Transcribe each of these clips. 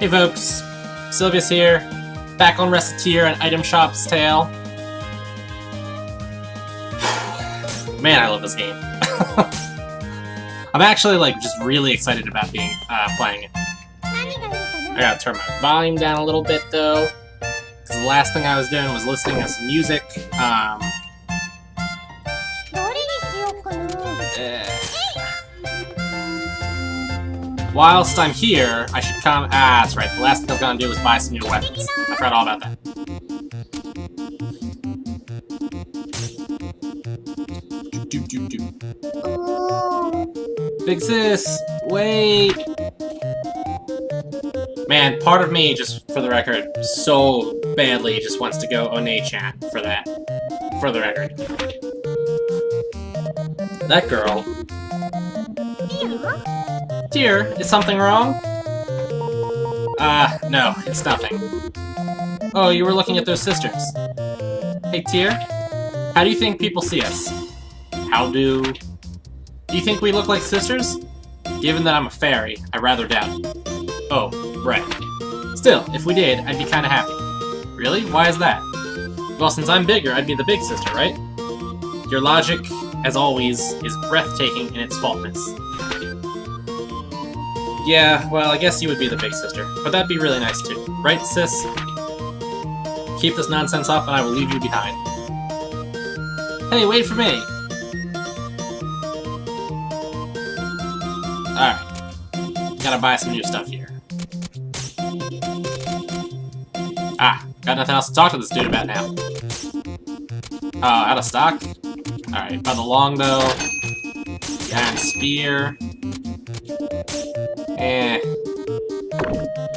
Hey folks, Sylvia's here, back on Recettear and Item Shop's Tale. Man, I love this game. I'm actually like just really excited about being playing it. I gotta turn my volume down a little bit though, because the last thing I was doing was listening to some music. Whilst I'm here, I should come. Ah, that's right. The last thing I was gonna do was buy some new weapons. I forgot all about that. Big sis, wait. Man, part of me, just for the record, so badly just wants to go One-chan for that. For the record. That girl. Dear, is something wrong? No, it's nothing. Oh, you were looking at those sisters. Hey, Tear, how do you think people see us? Do you think we look like sisters? Given that I'm a fairy, I rather doubt it. Oh, right. Still, if we did, I'd be kinda happy. Really? Why is that? Well, since I'm bigger, I'd be the big sister, right? Your logic, as always, is breathtaking in its faultness. Yeah, well, I guess you would be the big sister, but that'd be really nice too. Right, sis? Keep this nonsense up and I will leave you behind. Hey, wait for me! Alright. Gotta buy some new stuff here. Ah, got nothing else to talk to this dude about now. Out of stock? Alright, by the longbow, the iron spear.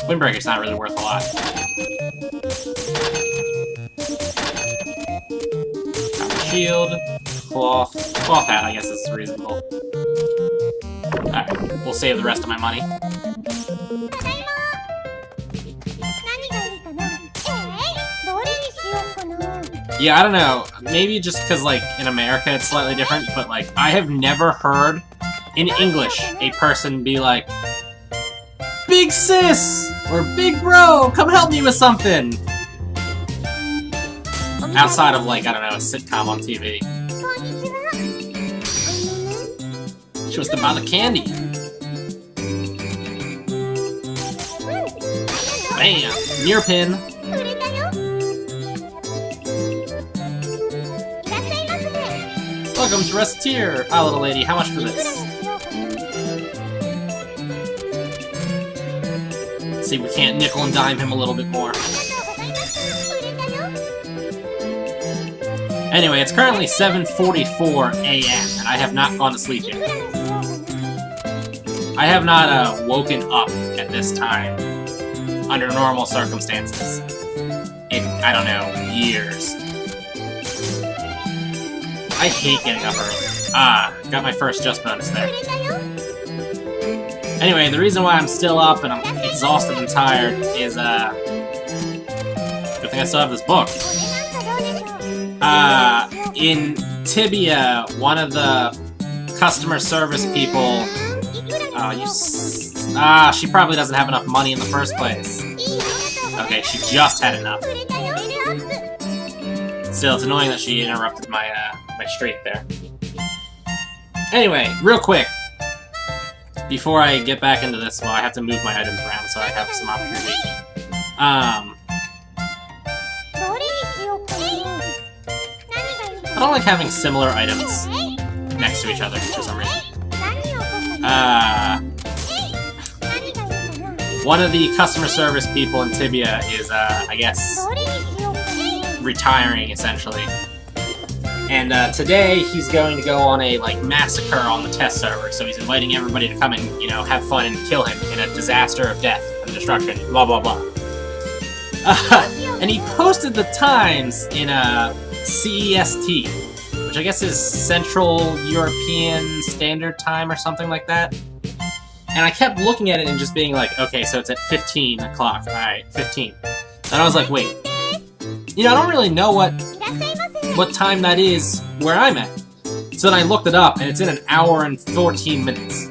Windbreaker's not really worth a lot. Copper shield, cloth hat, I guess is reasonable. Alright, we'll save the rest of my money. Yeah, I don't know. Maybe just because, like, in America it's slightly different, but, like, I have never heard in English a person be like, Big sis! Or big bro! Come help me with something! Outside of, like, I don't know, a sitcom on TV. She wants to buy the candy. Bam! Mirror pin! Welcome to Recettear! Ah, little lady, how much for this? See, we can't nickel and dime him a little bit more. Anyway, it's currently 7:44 a.m. and I have not gone to sleep yet. I have not woken up at this time under normal circumstances in, I don't know, years. I hate getting up early. Ah, got my first just bonus there. Anyway, the reason why I'm still up and I'm exhausted and tired is, good thing I still have this book. In Tibia, one of the customer service people, she probably doesn't have enough money in the first place. Okay, she just had enough. Still, it's annoying that she interrupted my, my streak there. Anyway, real quick. Before I get back into this, well, I have to move my items around so I have some opportunity. I don't like having similar items next to each other for some reason. One of the customer service people in Tibia is, I guess, retiring, essentially. And today he's going to go on a, like, massacre on the test server, so he's inviting everybody to come and, you know, have fun and kill him in a disaster of death and destruction, blah blah blah. And he posted the times in CEST, which I guess is Central European Standard Time or something like that. And I kept looking at it and just being like, okay, so it's at 15 o'clock, alright, 15. And I was like, wait, you know, I don't really know what time that is where I'm at. So then I looked it up, and it's in an hour and 14 minutes.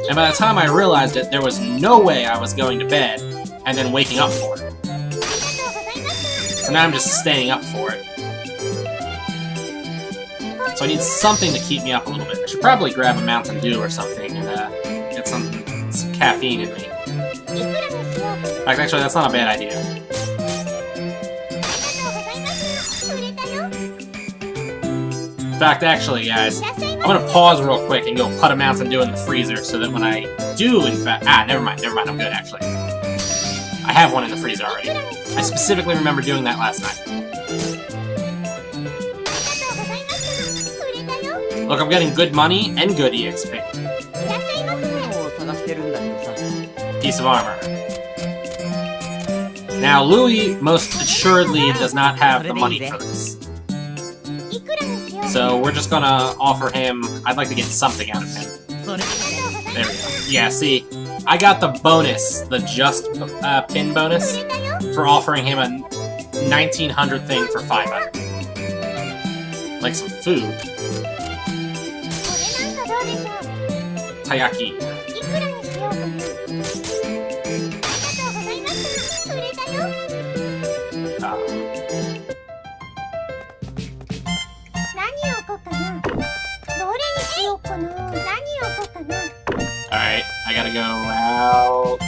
And by the time I realized it, there was no way I was going to bed and then waking up for it. So now I'm just staying up for it. So I need something to keep me up a little bit. I should probably grab a Mountain Dew or something and get some caffeine in me. Actually, that's not a bad idea. In fact, actually, guys, I'm gonna pause real quick and go put a Mountain Dew in the freezer so that when I do, in fact... never mind, I'm good, actually. I have one in the freezer already. I specifically remember doing that last night. Look, I'm getting good money and good EXP. Piece of armor. Now, Louis most assuredly does not have the money for this. So we're just gonna offer him... I'd like to get something out of him. There we go. Yeah, see? I got the bonus, the just pin bonus, for offering him a 1900 thing for 500. Like some food. Taiyaki. Alright, I gotta go out.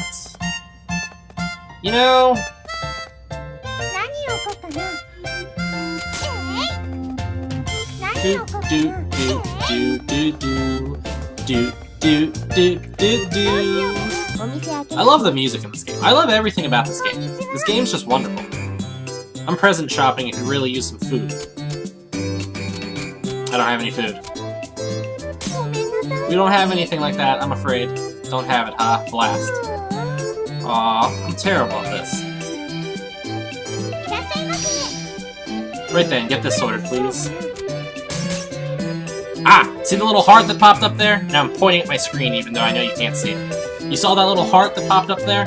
You know... I love the music in this game. I love everything about this game. This game's just wonderful. I'm present shopping and could really use some food. I don't have any food. We don't have anything like that, I'm afraid. Don't have it, huh? Blast. Aw, I'm terrible at this. Right then, get this sorted, please. Ah! See the little heart that popped up there? Now I'm pointing at my screen even though I know you can't see it. You saw that little heart that popped up there?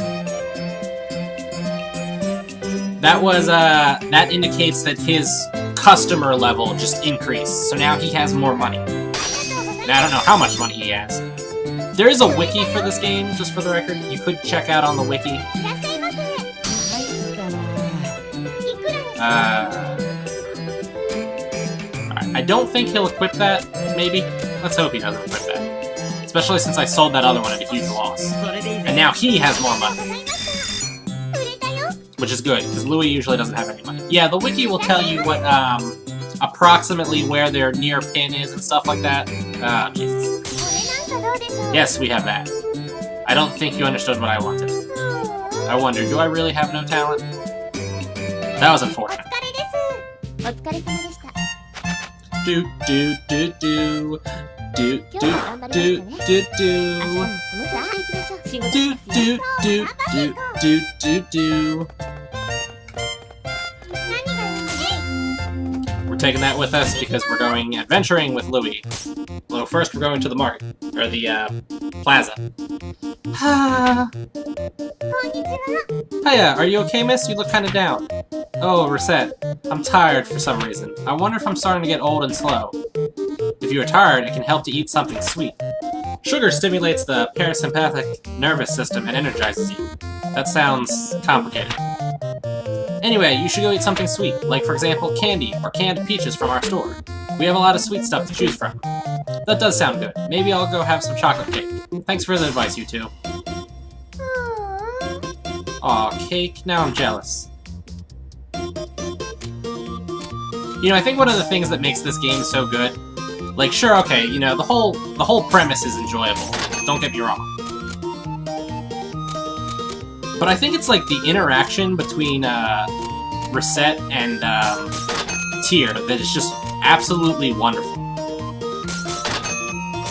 That was, that indicates that his customer level just increased. So now he has more money. Now, I don't know how much money he has. There is a wiki for this game, just for the record. You could check out on the wiki. Alright, I don't think he'll equip that, maybe. Let's hope he doesn't equip that. Especially since I sold that other one at a huge loss. And now he has more money. Which is good, because Louis usually doesn't have any money. Yeah, the wiki will tell you what, approximately where their near pin is and stuff like that. Ah, Jesus. Yes, we have that. I don't think you understood what I wanted. I wonder, do I really have no talent? That was unfortunate. Do do do do do do do do do do do do do do. We're taking that with us because we're going adventuring with Louis. Well, first we're going to the market, or the plaza. Hiya, are you okay, miss? You look kind of down. Oh, Recette. I'm tired for some reason. I wonder if I'm starting to get old and slow. If you are tired, it can help to eat something sweet. Sugar stimulates the parasympathetic nervous system and energizes you. That sounds complicated. Anyway, you should go eat something sweet, like for example candy or canned peaches from our store. We have a lot of sweet stuff to choose from. That does sound good. Maybe I'll go have some chocolate cake. Thanks for the advice, you two. Aw, cake. Now I'm jealous. You know, I think one of the things that makes this game so good, like, sure, okay, you know, the whole premise is enjoyable. Don't get me wrong. But I think it's like the interaction between Recette and Tear that is just absolutely wonderful.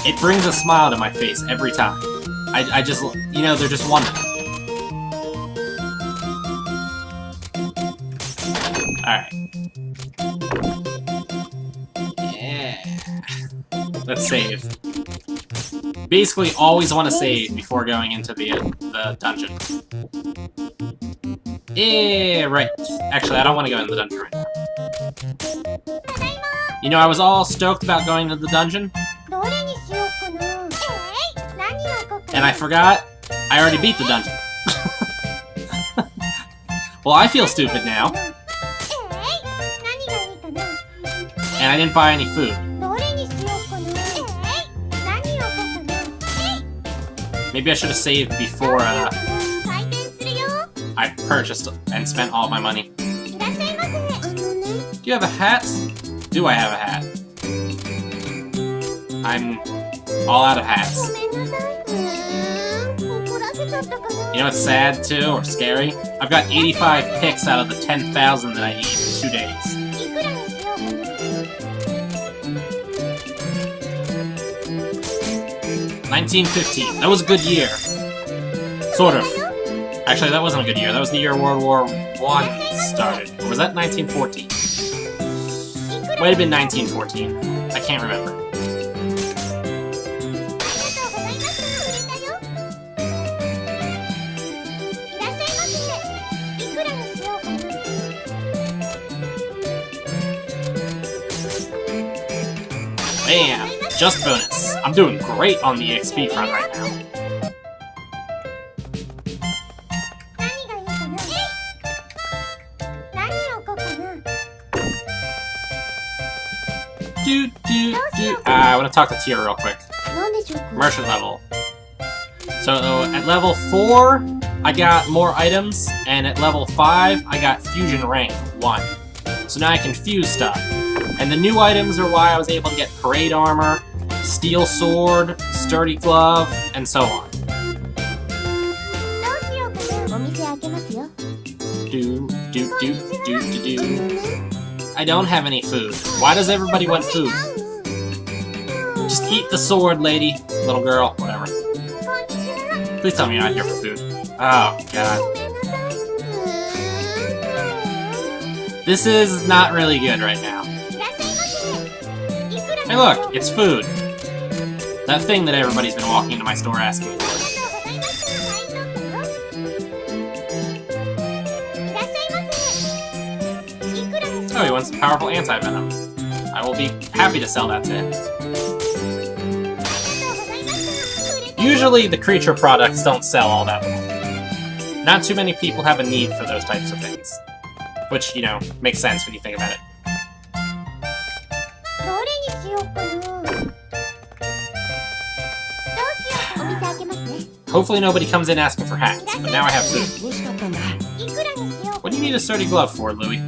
It brings a smile to my face every time. I just, you know, they're just wonderful. Alright. Yeah. Let's save. Basically, always want to save before going into the dungeon. Yeah, right. Actually, I don't want to go in the dungeon right now. You know, I was all stoked about going to the dungeon. And I forgot, I already beat the dungeon. Well, I feel stupid now. And I didn't buy any food. Maybe I should have saved before I purchased and spent all my money. Do you have a hat? Do I have a hat? I'm all out of hats. You know what's sad, too, or scary? I've got 85 picks out of the 10,000 that I need in 2 days. $1915. That was a good year. Sort of. Actually, that wasn't a good year. That was the year World War I started. Or was that 1914? Might have been 1914. I can't remember. Bam! Just bonus. I'm doing great on the XP front right now. I want to talk to Tia real quick. Merchant level. So at level 4, I got more items, and at level 5, I got fusion rank 1. So now I can fuse stuff. And the new items are why I was able to get parade armor, steel sword, sturdy glove, and so on. I don't have any food. Why does everybody want food? Just eat the sword, lady. Little girl. Whatever. Please tell me you're not here for food. Oh, God. This is not really good right now. Hey look, it's food. That thing that everybody's been walking into my store asking for. Oh, he wants powerful anti-venom. I will be happy to sell that to him. Usually the creature products don't sell all that well. Not too many people have a need for those types of things. Which, you know, makes sense when you think about it. Hopefully nobody comes in asking for hats, but now I have food. What do you need a sturdy glove for, Louie?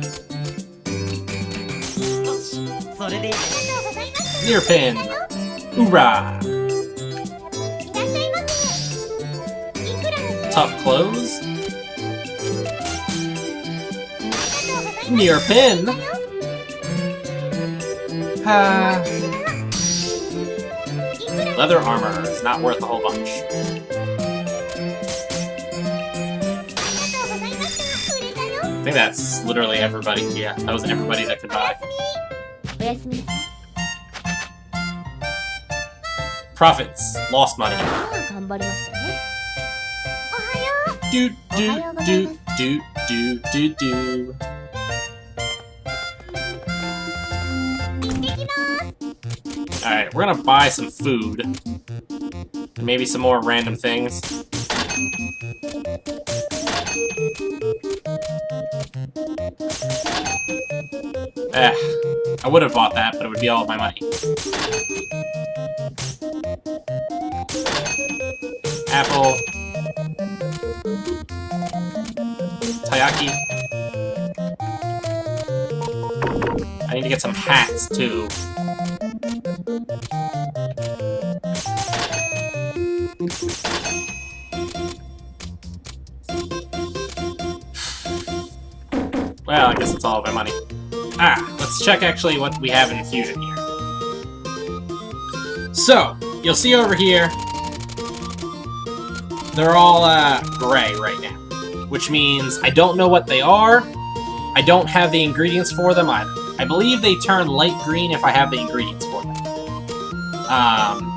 Near pin! Hoorah! Tough clothes? Near pin! Leather armor is not worth a whole bunch. I think that's literally everybody. Yeah, that was everybody that could buy. Profits. Lost money. Do do do do do do do. Alright, we're gonna buy some food. And maybe some more random things. I would have bought that, but it would be all of my money. Apple. Taiyaki. I need to get some hats, too. Well, I guess that's all of my money. Let's check actually what we have in Fusion here. So, you'll see over here, they're all gray right now. Which means I don't know what they are, I don't have the ingredients for them either. I believe they turn light green if I have the ingredients for them.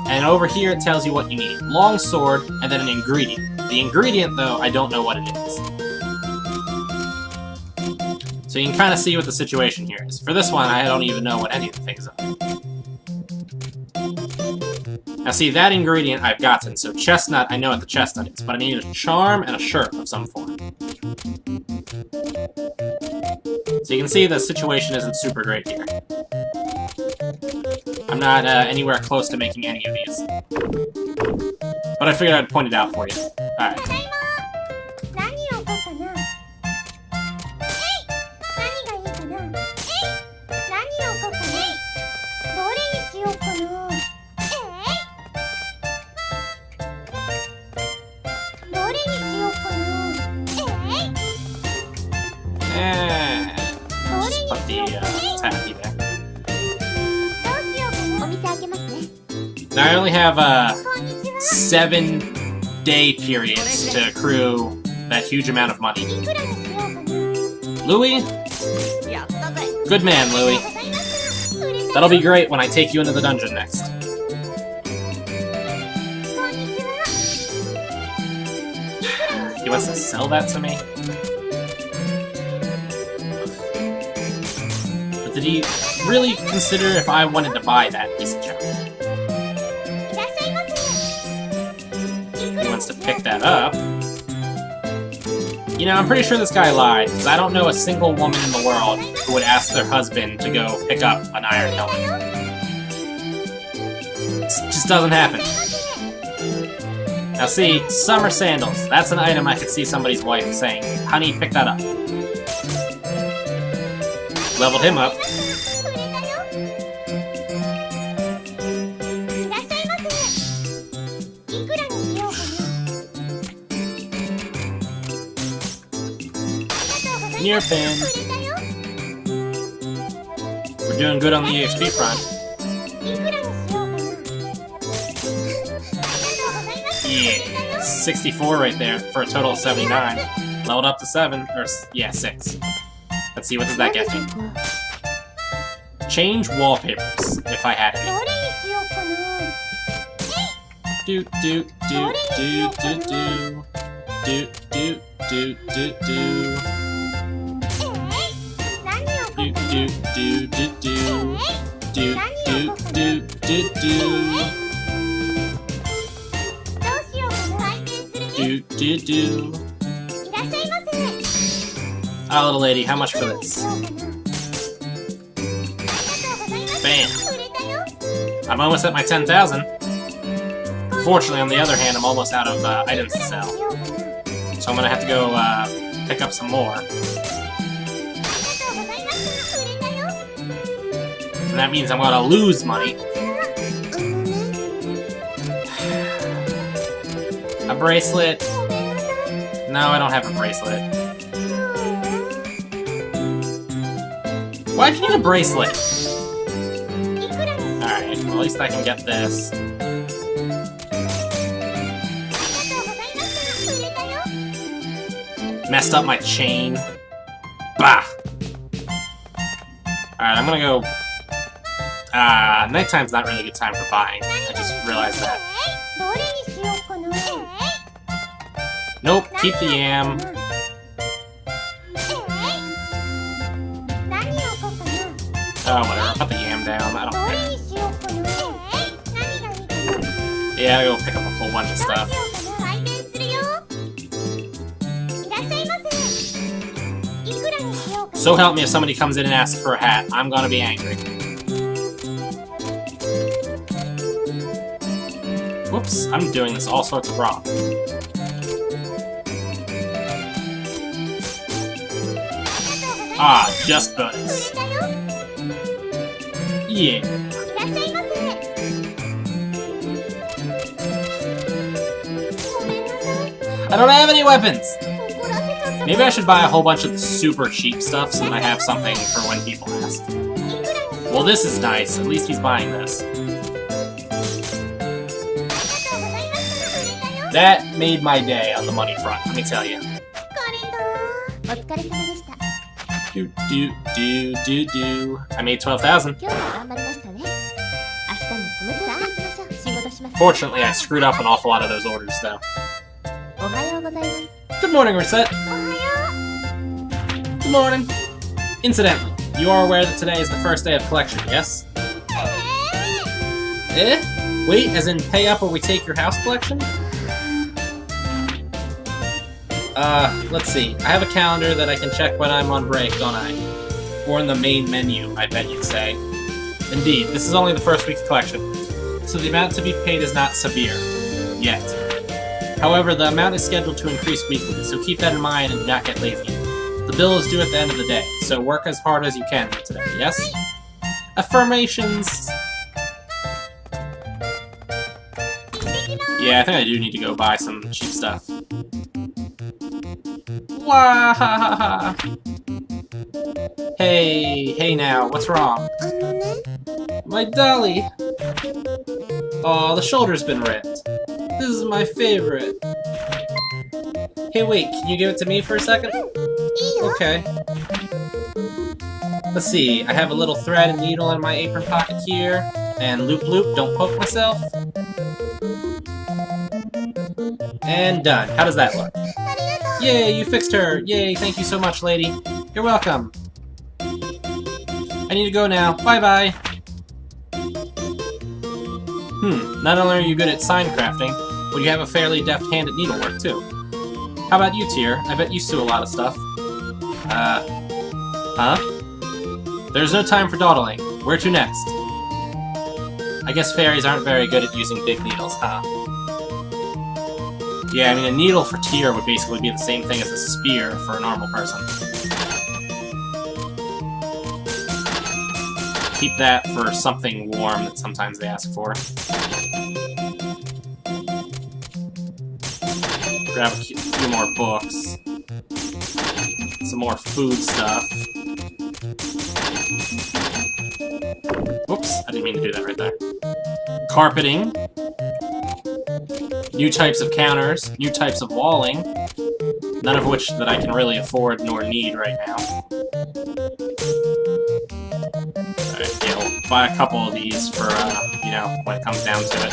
And over here it tells you what you need. Long sword, and then an ingredient. The ingredient, though, I don't know what it is. So you can kind of see what the situation here is. For this one, I don't even know what any of the things are. Now see, that ingredient I've gotten, so chestnut, I know what the chestnut is, but I need a charm and a shirt of some form. So you can see the situation isn't super great here. I'm not anywhere close to making any of these. But I figured I'd point it out for you. Alright. Just put the taffy there. Now I only have 7-day periods to accrue that huge amount of money. Louis? Good man, Louis. That'll be great when I take you into the dungeon next. He wants to sell that to me? But did he really consider if I wanted to buy that piece of junk? He wants to pick that up. You know, I'm pretty sure this guy lied, because I don't know a single woman in the world who would ask their husband to go pick up an iron helmet. It just doesn't happen. Now see, summer sandals. That's an item I could see somebody's wife saying, "Honey, pick that up." Leveled him up. Near pin. We're doing good on the EXP front. Yeah, 64 right there for a total of 79. Leveled up to 7, or yeah, 6. Let's see, what does that get me? Change wallpapers, if I had any. Do do do do do do do do do do do. Do do do do do do do do do do do do. Ah, little lady, how much for this? Bam! I'm almost at my 10,000. Fortunately, on the other hand, I'm almost out of items to sell. So I'm gonna have to go pick up some more. And that means I'm gonna lose money. A bracelet? No, I don't have a bracelet. Why'd you need a bracelet? Alright, well, at least I can get this. Messed up my chain. Bah! Alright, I'm gonna go... nighttime's not really a good time for buying. I just realized that. Nope, keep the yam. Oh, whatever, put the yam down, I don't care. Yeah, I'll go pick up a whole bunch of stuff. So help me if somebody comes in and asks for a hat. I'm gonna be angry. Whoops, I'm doing this all sorts of wrong. Ah, just bonus. Yeah. I don't have any weapons! Maybe I should buy a whole bunch of the super cheap stuff so that I have something for when people ask. Well, this is nice. At least he's buying this. That made my day on the money front, let me tell you. Do, do, do, do, do. I made 12,000. Fortunately, I screwed up an awful lot of those orders, though. Good morning, Recette. Good morning. Incidentally, you are aware that today is the first day of collection, yes? Eh? Wait, as in pay up or we take your house collection? Let's see. I have a calendar that I can check when I'm on break, don't I? Or in the main menu, I bet you'd say. Indeed, this is only the first week's collection, so the amount to be paid is not severe. Yet. However, the amount is scheduled to increase weekly, so keep that in mind and do not get lazy. The bill is due at the end of the day, so work as hard as you can today, yes? Affirmations! Yeah, I think I do need to go buy some cheap stuff. Wah! Hey now, what's wrong? My dolly! Aw, the shoulder's been ripped. This is my favorite. Hey, wait, can you give it to me for a second? Okay. Let's see, I have a little thread and needle in my apron pocket here. And loop loop, don't poke myself. And done. How does that look? Yay, you fixed her! Yay, thank you so much, lady. You're welcome. I need to go now. Bye-bye. Not only are you good at sign crafting, but you have a fairly deft hand at needlework, too. How about you, Tear? I bet you sew a lot of stuff. Huh? There's no time for dawdling. Where to next? I guess fairies aren't very good at using big needles, huh? Yeah, I mean, a needle for Tear would basically be the same thing as a spear for a normal person. Keep that for something warm that sometimes they ask for. Grab a few more books. Some more food stuff. Whoops, I didn't mean to do that right there. Carpeting. New types of counters, new types of walling, none of which that I can really afford nor need right now. Alright, yeah, we'll buy a couple of these for, you know, when it comes down to it.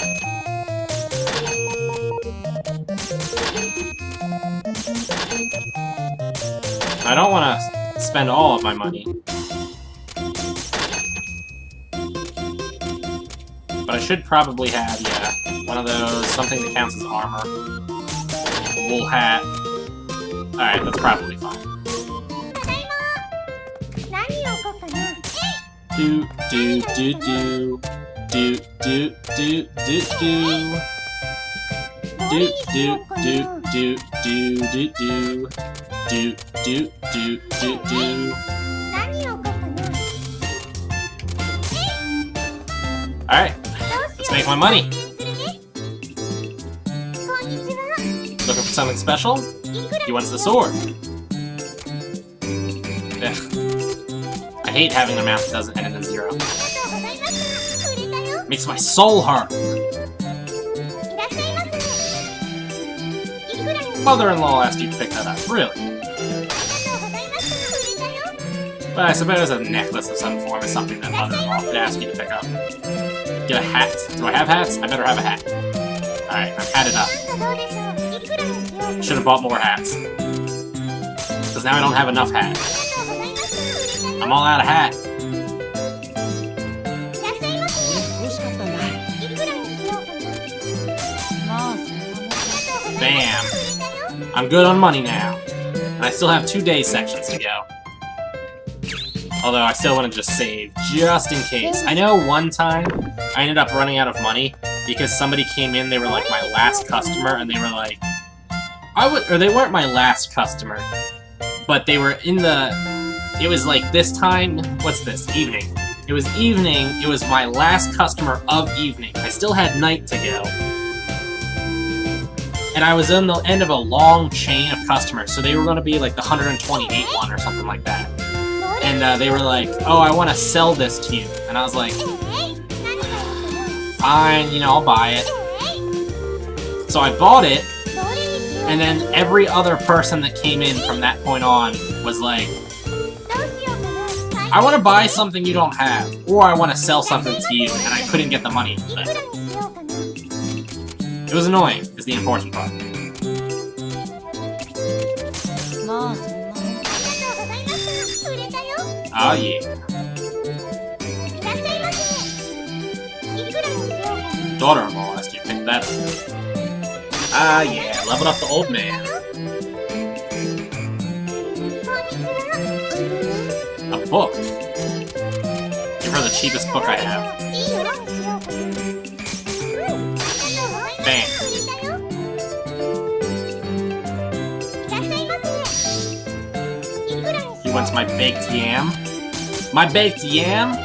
I don't want to spend all of my money. But I should probably have, yeah, one of those, something that counts as armor. A wool hat. Alright, that's probably fine. Do, do, do, do. Do, do, do, do, do. Do, do, do, do, do, do, do. Do, do, do, do, do. Alright, let's make my money. Looking for something special? He wants the sword. Ugh. I hate having an amount that doesn't end in a 0. Makes my soul hurt. Mother-in-law asked you to pick that up, really? But I suppose a necklace of some form is something that mother-in-law could ask you to pick up. Get a hat. Do I have hats? I better have a hat. Alright, I'm hatted up. Should have bought more hats. Because now I don't have enough hats. I'm all out of hat. Bam! I'm good on money now. And I still have 2 day sections to go. Although I still want to just save, just in case. I know one time I ended up running out of money because somebody came in, they were like my last customer, and they were like... or they weren't my last customer, but they were in the... It was like this time... What's this? Evening. It was evening, it was my last customer of evening. I still had night to go. And I was in the end of a long chain of customers, so they were going to be like the 128 one or something like that. And they were like, oh, I want to sell this to you. And I was like, fine, you know, I'll buy it. So I bought it, and then every other person that came in from that point on was like, I want to buy something you don't have, or I want to sell something to you, and I couldn't get the money. But it was annoying, is the important part. Oh yeah. daughter-in-law last year. Pick that. Ah, yeah, leveled up the old man. A book. Give her the cheapest book I have. Bam. He wants my baked yam. My baked yam?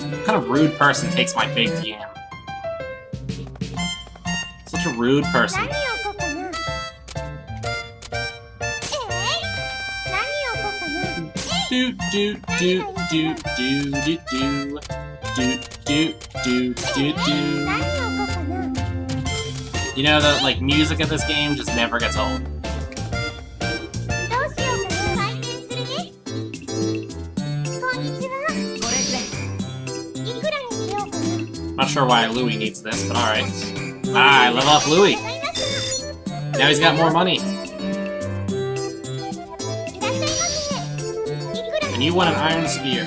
What kind of rude person takes my baked yam? Such a rude person. Do do do do do do do do do do do do. You know the like music of this game just never gets old. Not sure why Louis needs this, but alright. Ah, I level up Louis. Now he's got more money. And you want an iron spear.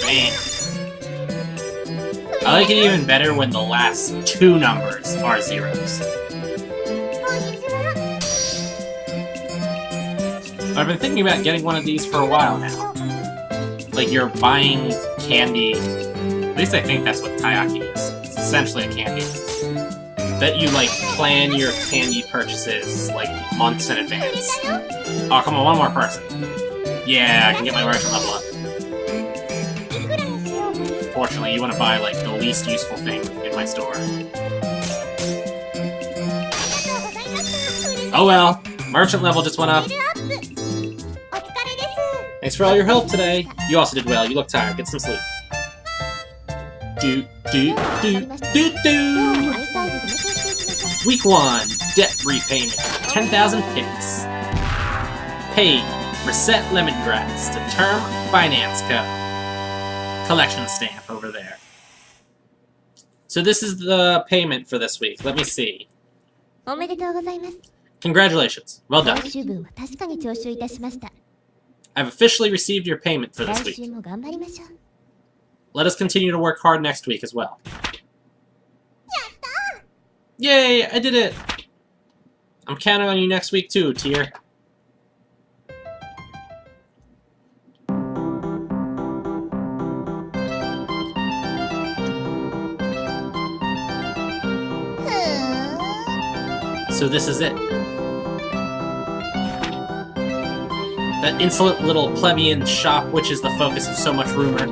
Man. I like it even better when the last two numbers are zeros. I've been thinking about getting one of these for a while now. Like, you're buying candy. At least I think that's what taiyaki is. It's essentially a candy. That you, like, plan your candy purchases, like, months in advance. Oh, come on, one more person. Yeah, I can get my merchant level up. Fortunately, you want to buy, like, the least useful thing in my store. Oh well, merchant level just went up. Thanks for all your help today. You also did well. You look tired. Get some sleep. Do, do, do, do, do. Week 1. Debt repayment. 10,000 pips. Paid. Reset Lemongrass to Term Finance Co. Collection stamp over there. So this is the payment for this week. Let me see. Congratulations. Well done. I've officially received your payment for this week. Let us continue to work hard next week as well. Yay! I did it! I'm counting on you next week too, Tier. So this is it. That insolent little plebeian shop which is the focus of so much rumor.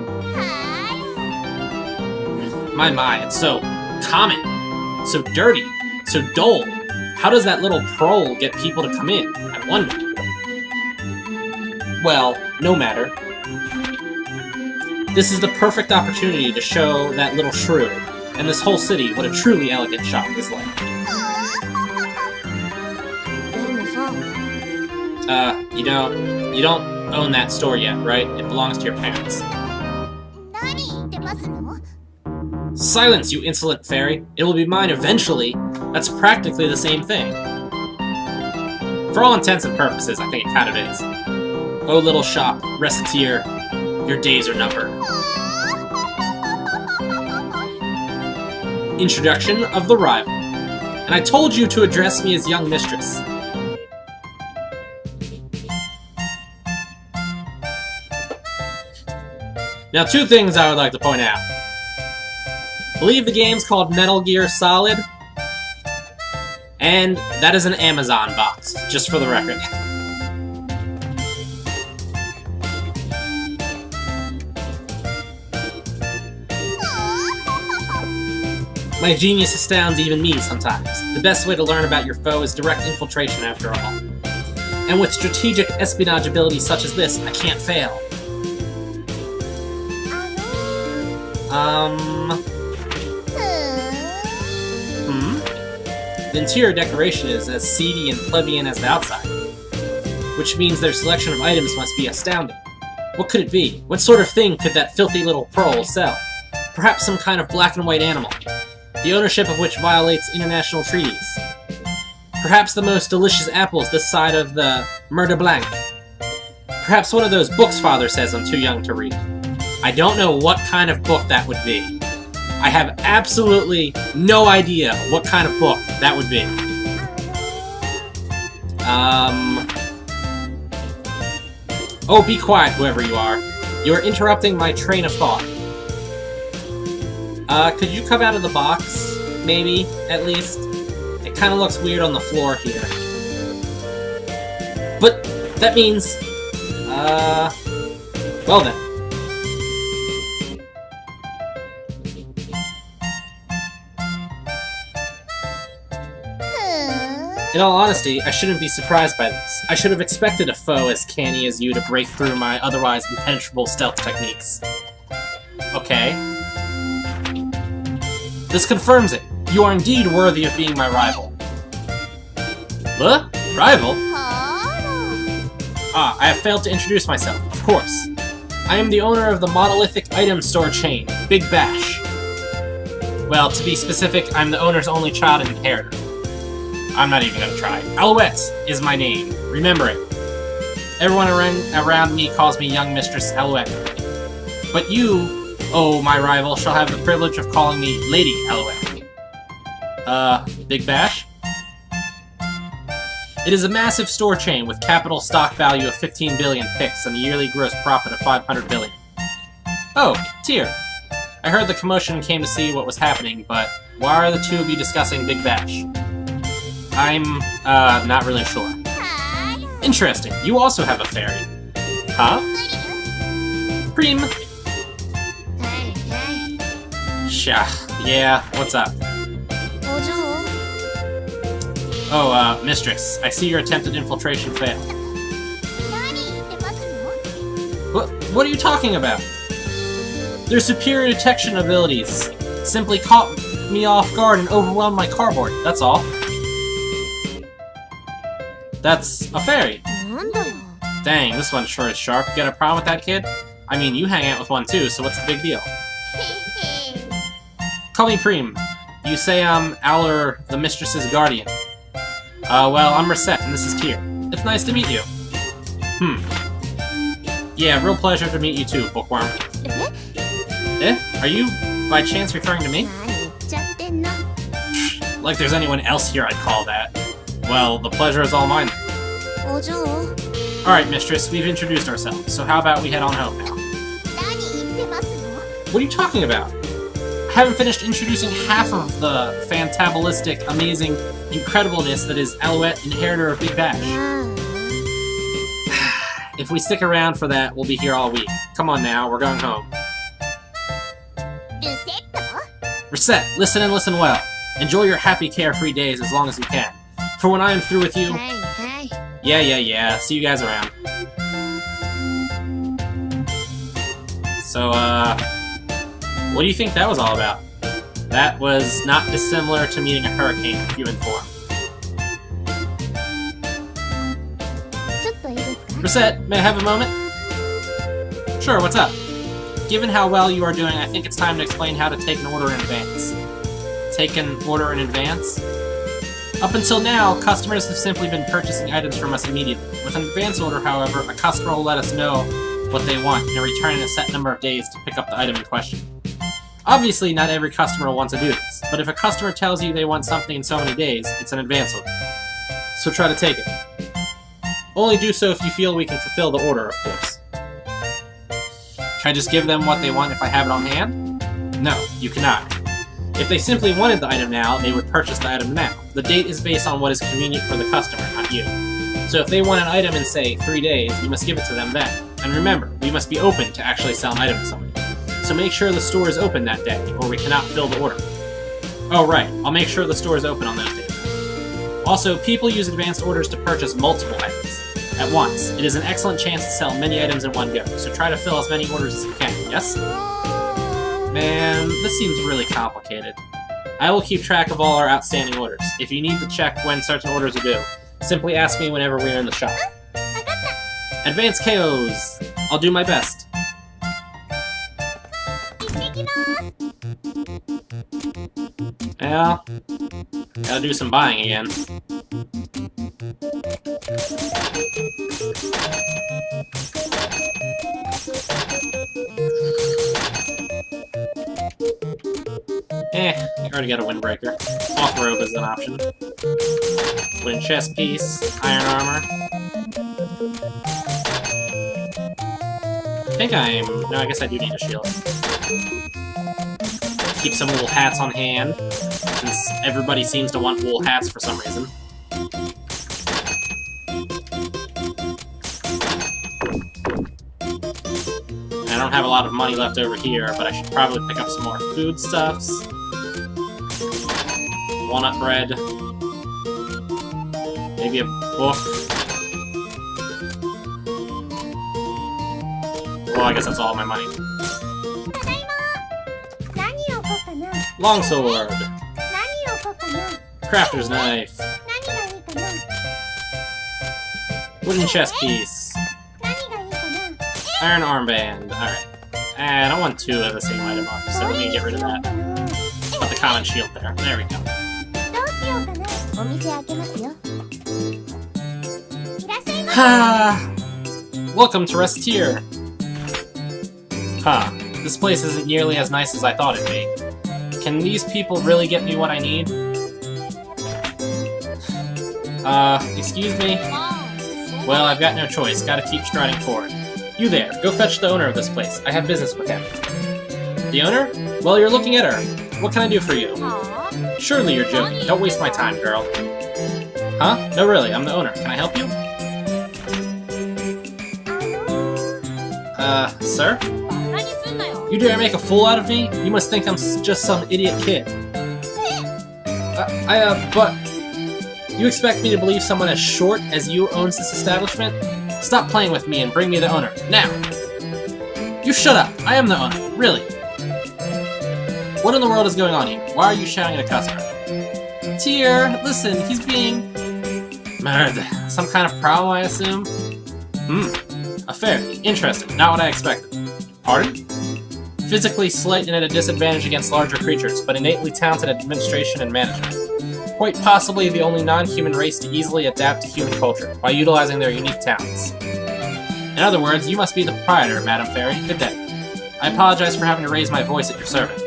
My, it's so common, so dirty, so dull. How does that little prole get people to come in? I wonder. Well, no matter. This is the perfect opportunity to show that little shrew and this whole city what a truly elegant shop is like. You don't own that store yet, right? It belongs to your parents. Silence, you insolent fairy! It will be mine eventually. That's practically the same thing. For all intents and purposes, I think it kind of is. Oh, little shop, Recettear, your days are numbered. Introduction of the rival. And I told you to address me as young mistress. Now, two things I would like to point out. I believe the game's called Metal Gear Solid, and that is an Amazon box, just for the record. My genius astounds even me sometimes. The best way to learn about your foe is direct infiltration, after all. And with strategic espionage abilities such as this, I can't fail. The interior decoration is as seedy and plebeian as the outside, which means their selection of items must be astounding. What could it be? What sort of thing could that filthy little prole sell? Perhaps some kind of black and white animal, the ownership of which violates international treaties. Perhaps the most delicious apples this side of the Mer de Blanc. Perhaps one of those books Father says I'm too young to read. I don't know what kind of book that would be. I have absolutely no idea what kind of book that would be. Oh, be quiet, whoever you are. You are interrupting my train of thought. Could you come out of the box? Maybe, at least? It kind of looks weird on the floor here. But that means... well then. In all honesty, I shouldn't be surprised by this. I should have expected a foe as canny as you to break through my otherwise impenetrable stealth techniques. Okay. This confirms it. You are indeed worthy of being my rival. Huh? Rival? Ah, I have failed to introduce myself, of course. I am the owner of the monolithic item store chain, Big Bash. Well, to be specific, I'm the owner's only child and inheritor. I'm not even gonna try. Alouette is my name. Remember it. Everyone around me calls me Young Mistress Alouette. But you, oh my rival, shall have the privilege of calling me Lady Alouette. Big Bash? It is a massive store chain with capital stock value of 15 billion pix and a yearly gross profit of 500 billion. Oh, Tear. I heard the commotion and came to see what was happening, but why are the two of you discussing Big Bash? I'm, not really sure. Interesting. You also have a fairy. Huh? Preem. Shah. Yeah, what's up? Oh, Mistress, I see your attempted infiltration failed. What are you talking about? Their superior detection abilities simply caught me off guard and overwhelmed my cardboard, that's all. That's a fairy. Dang, this one sure is sharp. You got a problem with that kid? I mean, you hang out with one too, so what's the big deal? Call me Preem. You say I'm Owler, the Mistress's guardian. Well, I'm Recettear, and this is Tear. It's nice to meet you. Yeah, real pleasure to meet you too, Bookworm. Are you, by chance, referring to me? Like there's anyone else here I'd call that. Well, the pleasure is all mine. Alright, Mistress, we've introduced ourselves, so how about we head on home now? What are you talking about? I haven't finished introducing half of the fantabalistic, amazing incredibleness that is Alouette, inheritor of Big Bash. If we stick around for that, we'll be here all week. Come on now, we're going home. Recette, listen and listen well. Enjoy your happy, carefree days as long as you can. For when I am through with you... Yeah. See you guys around. So, what do you think that was all about? That was not dissimilar to meeting a hurricane in human form. Recette, may I have a moment? Sure, what's up? Given how well you are doing, I think it's time to explain how to take an order in advance. Take an order in advance? Up until now, customers have simply been purchasing items from us immediately. With an advance order, however, a customer will let us know what they want and return in a set number of days to pick up the item in question. Obviously, not every customer will want to do this, but if a customer tells you they want something in so many days, it's an advance order. So try to take it. Only do so if you feel we can fulfill the order, of course. Can I just give them what they want if I have it on hand? No, you cannot. If they simply wanted the item now, they would purchase the item now. The date is based on what is convenient for the customer, not you. So if they want an item in, say, 3 days, you must give it to them then. And remember, we must be open to actually sell an item to somebody. So make sure the store is open that day, or we cannot fill the order. Oh right, I'll make sure the store is open on those days. Also, people use advanced orders to purchase multiple items at once. It is an excellent chance to sell many items in one go, so try to fill as many orders as you can, yes? Man, this seems really complicated. I will keep track of all our outstanding orders. If you need to check when certain orders are due, simply ask me whenever we're in the shop. Advanced KOs! I'll do my best. Yeah, gotta do some buying again. I already got a windbreaker. Off robe is an option. Wooden chest piece, iron armor. I think no, I guess I do need a shield. Keep some wool hats on hand, since everybody seems to want wool hats for some reason. I don't have a lot of money left over here, but I should probably pick up some more foodstuffs. Walnut bread. Maybe a book. Well, I guess that's all my money. Longsword. Crafter's knife. Wooden chest piece. Iron armband. Alright. And I want 2 of the same item up, so let me get rid of that. Put the common shield there. There we go. Welcome to Recettear. Huh. This place isn't nearly as nice as I thought it'd be. Can these people really get me what I need? Excuse me? Well, I've got no choice. Gotta keep striding forward. You there, go fetch the owner of this place. I have business with him. The owner? Well, you're looking at her. What can I do for you? Surely you're joking. Don't waste my time, girl. Huh? No, really, I'm the owner. Can I help you? Sir? You dare make a fool out of me? You must think I'm just some idiot kid. But... You expect me to believe someone as short as you owns this establishment? Stop playing with me and bring me the owner, now! You shut up! I am the owner, really! What in the world is going on here? Why are you shouting at a customer? Tear, listen, he's being... Merde. Some kind of problem, I assume? A fairy. Interesting. Not what I expected. Pardon? Physically slight and at a disadvantage against larger creatures, but innately talented at administration and management. Quite possibly the only non-human race to easily adapt to human culture, by utilizing their unique talents. In other words, you must be the proprietor, Madam Fairy. Good day. I apologize for having to raise my voice at your servant.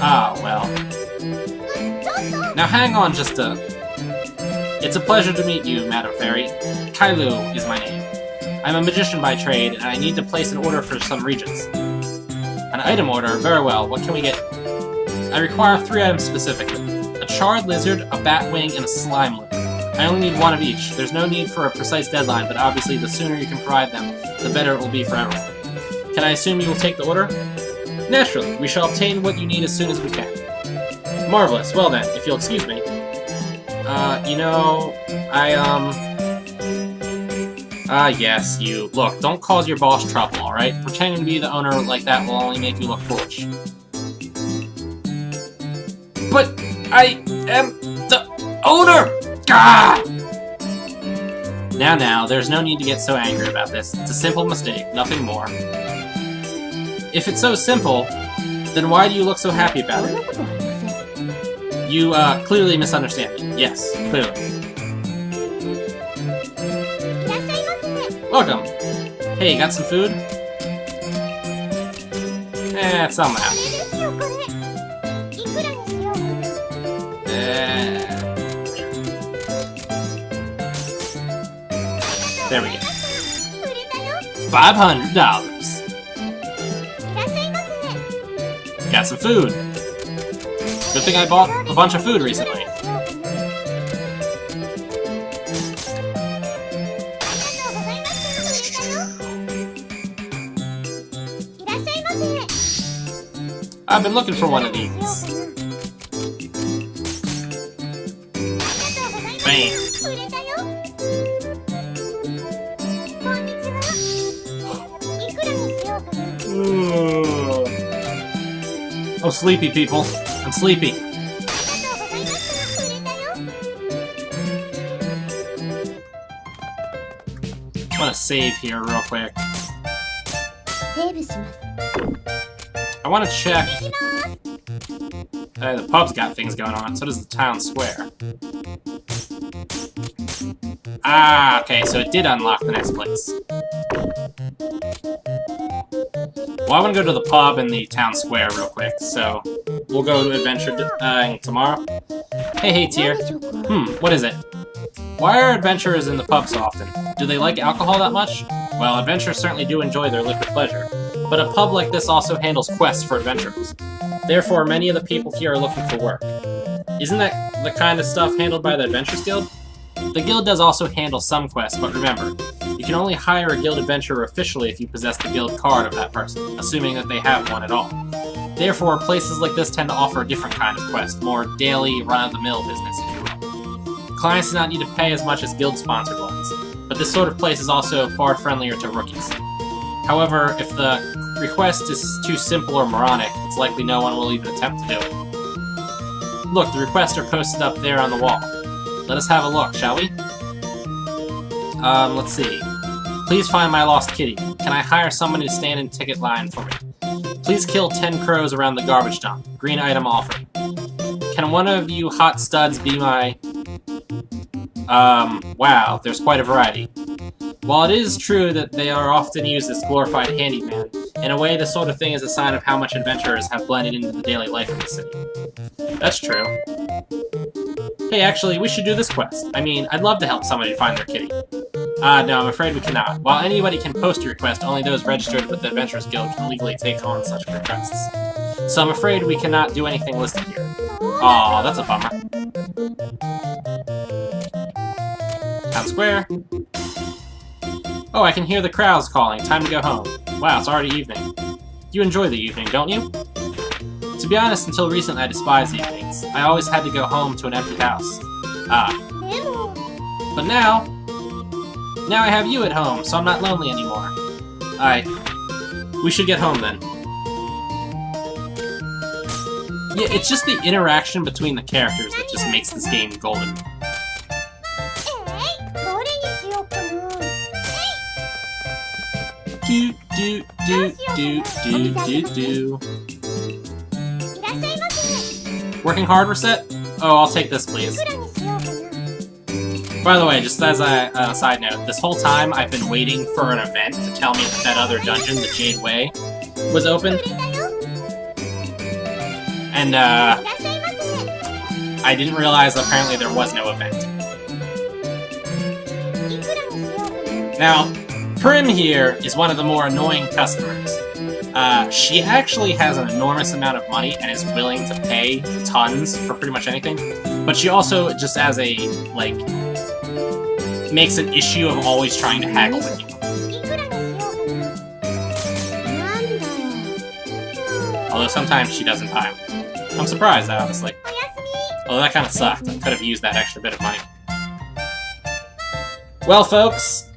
Ah, well. Now hang on just a... It's a pleasure to meet you, Madam Fairy. Kailu is my name. I'm a magician by trade, and I need to place an order for some regions. An item order? Very well. What can we get? I require 3 items specifically. A charred lizard, a bat wing, and a slime lizard. I only need 1 of each. There's no need for a precise deadline, but obviously the sooner you can provide them, the better it will be for everyone. Can I assume you will take the order? Naturally. We shall obtain what you need as soon as we can. Marvelous. Well then, if you'll excuse me. Yes, you. Look, don't cause your boss trouble, alright? Pretending to be the owner like that will only make you look foolish. But I am the owner! God! Now, there's no need to get so angry about this. It's a simple mistake, nothing more. If it's so simple, then why do you look so happy about it? You, clearly misunderstand me. Yes, clearly. Welcome! Hey, got some food? It's somehow. There we go. $500. Got some food. Good thing I bought a bunch of food recently. I've been looking for one of these. Bam. Oh, sleepy people. I'm sleepy. I'm gonna save here real quick. I want to check. The pub's got things going on, so does the town square. Ah, okay, so it did unlock the next place. Well, I want to go to the pub and the town square real quick, so we'll go to adventure tomorrow. Hey, Tier. What is it? Why are adventurers in the pub so often? Do they like alcohol that much? Well, adventurers certainly do enjoy their liquid pleasure, but a pub like this also handles quests for adventurers. Therefore, many of the people here are looking for work. Isn't that the kind of stuff handled by the Adventurers Guild? The guild does also handle some quests, but remember, you can only hire a guild adventurer officially if you possess the guild card of that person, assuming that they have one at all. Therefore, places like this tend to offer a different kind of quest, more daily, run-of-the-mill business, if you will. Clients do not need to pay as much as guild-sponsored ones, but this sort of place is also far friendlier to rookies. However, if the request is too simple or moronic, it's likely no one will even attempt to do it. Look, the requests are posted up there on the wall. Let us have a look, shall we? Let's see. Please find my lost kitty. Can I hire someone to stand in ticket line for me? Please kill 10 crows around the garbage dump. Green item offered. Can one of you hot studs be my... Wow, there's quite a variety. While it is true that they are often used as glorified handyman, in a way this sort of thing is a sign of how much adventurers have blended into the daily life of the city. That's true. Hey, actually, we should do this quest. I mean, I'd love to help somebody find their kitty. No, I'm afraid we cannot. While anybody can post a request, only those registered with the Adventurers Guild can legally take on such requests. So I'm afraid we cannot do anything listed here. Aw, that's a bummer. Town Square. Oh, I can hear the crowds calling. Time to go home. Wow, it's already evening. You enjoy the evening, don't you? To be honest, until recently I despised evenings. I always had to go home to an empty house. But now I have you at home, so I'm not lonely anymore. We should get home then. Yeah, it's just the interaction between the characters that just makes this game golden. Do do do do do do do. Working hard, Recette? Oh, I'll take this, please. By the way, just as a side note, this whole time I've been waiting for an event to tell me that that other dungeon, the Jade Way, was open. And, I didn't realize apparently there was no event. Now, Prim here is one of the more annoying customers. She actually has an enormous amount of money and is willing to pay tons for pretty much anything, but she also, just as a, like, makes an issue of always trying to haggle with you. Although sometimes she doesn't buy them. I'm surprised, honestly. Although that kind of sucked. I could have used that extra bit of money. Well, folks,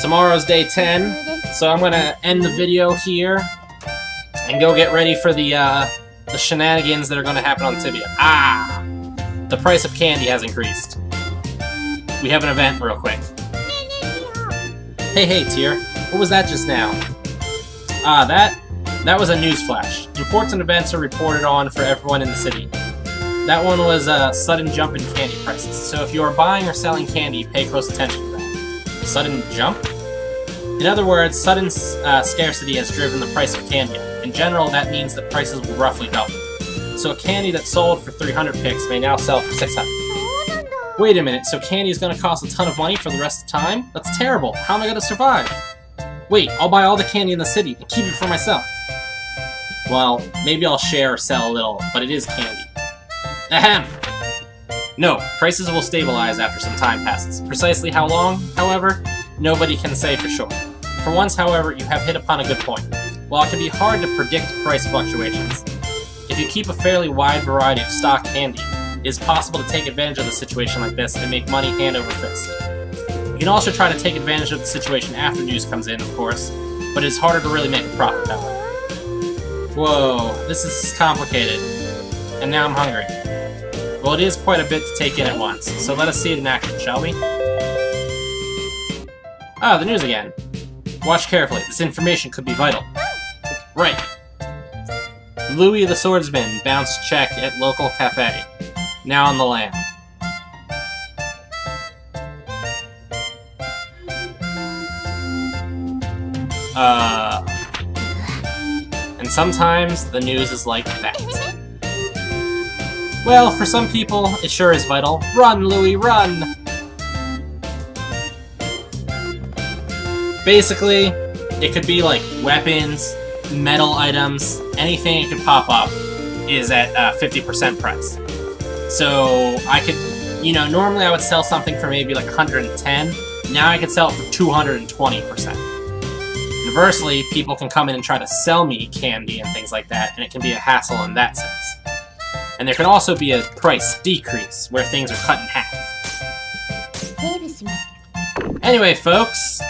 tomorrow's day 10, so I'm gonna end the video here and go get ready for the shenanigans that are gonna happen on Tibia. The price of candy has increased. We have an event real quick. Hey, Tier. What was that just now? That was a news flash. Important events are reported on for everyone in the city. That one was a sudden jump in candy prices. So if you are buying or selling candy, pay close attention to that. Sudden jump? In other words, sudden scarcity has driven the price of candy up. In general, that means that prices will roughly double. So a candy that sold for 300 pix may now sell for 600. Wait a minute, so candy is going to cost a ton of money for the rest of the time? That's terrible. How am I going to survive? Wait, I'll buy all the candy in the city and keep it for myself. Well, maybe I'll share or sell a little, but it is candy. Ahem! No, prices will stabilize after some time passes. Precisely how long, however, nobody can say for sure. For once, however, you have hit upon a good point. While it can be hard to predict price fluctuations, if you keep a fairly wide variety of stock candy, it is possible to take advantage of a situation like this and make money hand over fist. You can also try to take advantage of the situation after news comes in, of course, but it's harder to really make a profit that way. Whoa, this is complicated. And now I'm hungry. Well, it is quite a bit to take in at once, so let us see it in action, shall we? The news again. Watch carefully, this information could be vital. Right. Louis the Swordsman bounced check at local cafe. Now on the lam. And sometimes the news is like that. Well, for some people, it sure is vital. Run, Louie, run! Basically, it could be like weapons, metal items, anything it could pop up is at 50% price. So I could, you know, normally I would sell something for maybe like 110. Now I could sell it for 220%. Conversely, people can come in and try to sell me candy and things like that, and it can be a hassle in that sense. And there can also be a price decrease, where things are cut in half. Anyway, folks,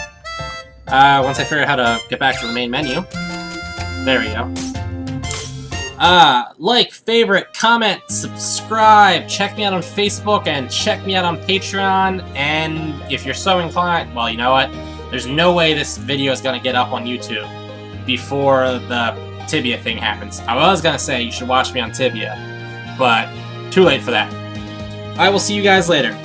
once I figure out how to get back to the main menu, there we go. Like, favorite, comment, subscribe, check me out on Facebook, and check me out on Patreon, and if you're so inclined, well, you know what? There's no way this video is going to get up on YouTube before the Tibia thing happens. I was going to say you should watch me on Tibia, but too late for that. I will see you guys later.